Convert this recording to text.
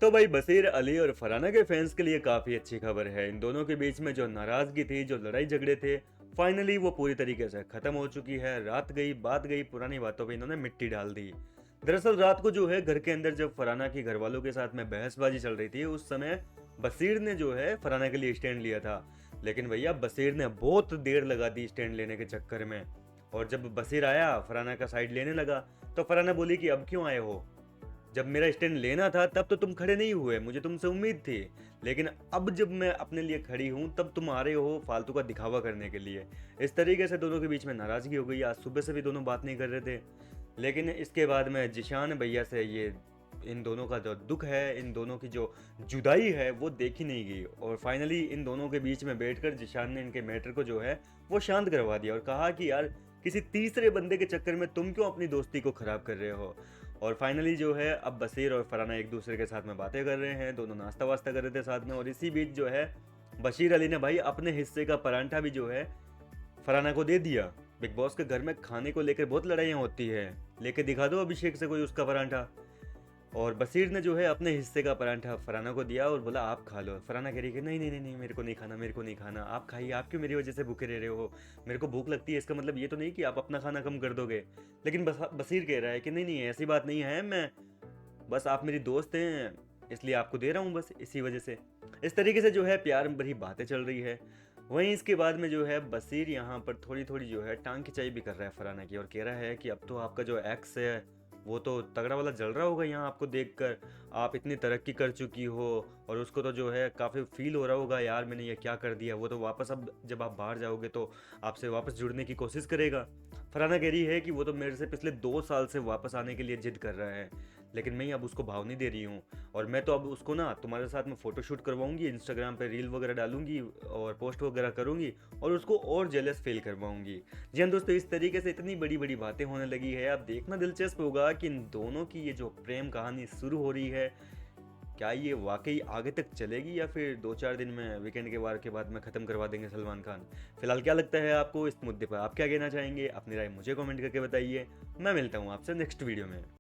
तो भाई बशीर अली और फरहाना के फैंस के लिए काफी अच्छी खबर है। इन दोनों के बीच में जो नाराजगी थी, जो लड़ाई झगड़े थे, फाइनली वो पूरी तरीके से खत्म हो चुकी है। रात गई बात गई, पुरानी बातों पे इन्होंने मिट्टी डाल दी। दरअसल रात को जो है घर के अंदर जब फरहाना की घर वालों के साथ में बहसबाजी चल रही थी, उस समय बशीर ने जो है फरहाना के लिए स्टैंड लिया था। लेकिन भैया बशीर ने बहुत देर लगा दी स्टैंड लेने के चक्कर में। और जब बशीर आया फरहाना का साइड लेने लगा, तो फरहाना बोली कि अब क्यों आए हो, जब मेरा स्टैंड लेना था तब तो तुम खड़े नहीं हुए, मुझे तुमसे उम्मीद थी। लेकिन अब जब मैं अपने लिए खड़ी हूं तब तुम आ रहे हो फालतू का दिखावा करने के लिए। इस तरीके से दोनों के बीच में नाराजगी हो गई। आज सुबह से भी दोनों बात नहीं कर रहे थे। लेकिन इसके बाद में जिशान भैया से ये इन दोनों का जो दुख है, इन दोनों की जो जुदाई है वो देखी नहीं गई। और फाइनली इन दोनों के बीच में बैठकर जिशान ने इनके मैटर को जो है वो शांत करवा दिया और कहा कि यार किसी तीसरे बंदे के चक्कर में तुम क्यों अपनी दोस्ती को खराब कर रहे हो। और फाइनली जो है अब बशीर और फरहाना एक दूसरे के साथ में बातें कर रहे हैं, दोनों नाश्ता वास्ता कर रहे थे साथ में। और इसी बीच जो है बशीर अली ने भाई अपने हिस्से का परांठा भी जो है फरहाना को दे दिया। बिग बॉस के घर में खाने को लेकर बहुत लड़ाइयाँ होती है, लेके दिखा दो अभिषेक से कोई उसका परांठा। और बशीर ने जो है अपने हिस्से का परांठा फरहाना को दिया और बोला आप खा लो। फरहाना कह रही कि नहीं नहीं नहीं नहीं, मेरे को नहीं खाना, मेरे को नहीं खाना, आप खाइए, आप क्यों मेरी वजह से भूखे रह रहे हो, मेरे को भूख लगती है, इसका मतलब ये तो नहीं कि आप अपना खाना कम कर दोगे। लेकिन बशीर कह रहा है कि नहीं नहीं ऐसी बात नहीं है, मैं बस आप मेरी दोस्त हैं इसलिए आपको दे रहा हूँ, बस इसी वजह से। इस तरीके से जो है प्यार भरी बातें चल रही है। वहीं इसके बाद में जो है बशीर यहाँ पर थोड़ी थोड़ी जो है टांग खिंचाई भी कर रहा है फरहाना की और कह रहा है कि अब तो आपका जो एक्स है वो तो तगड़ा वाला जल रहा होगा यहाँ आपको देखकर, आप इतनी तरक्की कर चुकी हो। और उसको तो जो है काफ़ी फील हो रहा होगा यार मैंने ये क्या कर दिया। वो तो वापस अब जब आप बाहर जाओगे तो आपसे वापस जुड़ने की कोशिश करेगा। फरहाना कह रही है कि वो तो मेरे से पिछले 2 साल से वापस आने के लिए जिद कर रहा है, लेकिन मैं अब उसको भाव नहीं दे रही हूँ। और मैं तो अब उसको ना तुम्हारे साथ में फ़ोटोशूट करवाऊंगी, इंस्टाग्राम पे रील वगैरह डालूंगी और पोस्ट वगैरह करूंगी और उसको और जेलस फील करवाऊंगी। जी हाँ दोस्तों, इस तरीके से इतनी बड़ी बड़ी बातें होने लगी है। अब देखना दिलचस्प होगा कि इन दोनों की ये जो प्रेम कहानी शुरू हो रही है, क्या ये वाकई आगे तक चलेगी या फिर 2-4 दिन में वीकेंड के वार के बाद में ख़त्म करवा देंगे सलमान खान। फिलहाल क्या लगता है आपको इस मुद्दे पर, आप क्या कहना चाहेंगे, अपनी राय मुझे कमेंट करके बताइए। मैं मिलता हूँ आपसे नेक्स्ट वीडियो में।